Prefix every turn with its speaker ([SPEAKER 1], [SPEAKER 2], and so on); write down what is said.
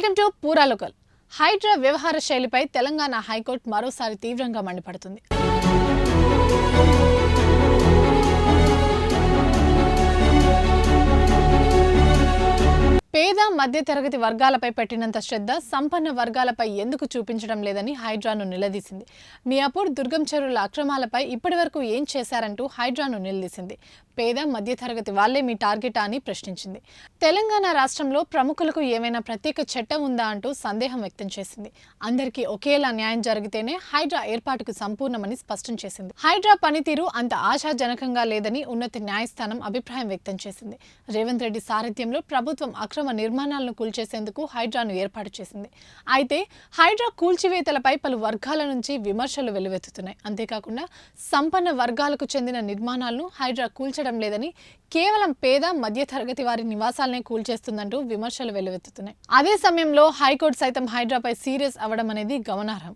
[SPEAKER 1] Welcome to పూరా local. Hydraa వ్యవహార శైలిపై Telangana high court మరోసారి తీవ్రంగా మండిపడుతుంది. పేద మధ్యతరగతి వర్గాలపై పెట్టినంత శ్రద్ధ సంపన్న వర్గాలపై ఎందుకు చూపించడం లేదని హైడ్రాను నిలదీసింది. మియాపూర్ దుర్గం చెరువుల అక్రమాలపై ఇప్పటివరకు ఏం చేశారంటూ హైడ్రాను నిలదీసింది. పేద మధ్యతరగతి వాళ్లే మీ టార్గెట్ అని ప్రశ్నించింది. తెలంగాణ రాష్ట్రంలో ప్రముఖులకు ఏమైనా ప్రత్యేక చట్టం ఉందా అంటూ సందేహం వ్యక్తం చేసింది. అందరికీ ఒకేలా న్యాయం జరిగితేనే హైడ్రా ఏర్పాటుకు సంపూర్ణమని స్పష్టం చేసింది. హైడ్రా పనితీరు అంత ఆశాజనకంగా లేదని ఉన్నత న్యాయస్థానం అభిప్రాయం వ్యక్తం చేసింది. రేవంత్ రెడ్డి సారథ్యంలో ప్రభుత్వం అక్రమ నిర్మాణాలను కూల్చేసేందుకు హైడ్రాను ఏర్పాటు చేసింది. అయితే హైడ్రా కూల్చివేతలపై పలు వర్గాల నుంచి విమర్శలు వెల్లువెత్తుతున్నాయి. అంతేకాకుండా సంపన్న వర్గాలకు చెందిన నిర్మాణాలను హైడ్రా కూల్చడం లేదని, కేవలం పేద మధ్యతరగతి వారి నివాసాలనే కూల్చేస్తుందంటూ విమర్శలు వెల్లువెత్తుతున్నాయి. అదే సమయంలో హైకోర్టు సైతం హైడ్రాపై సీరియస్ అవ్వడం అనేది గమనార్హం.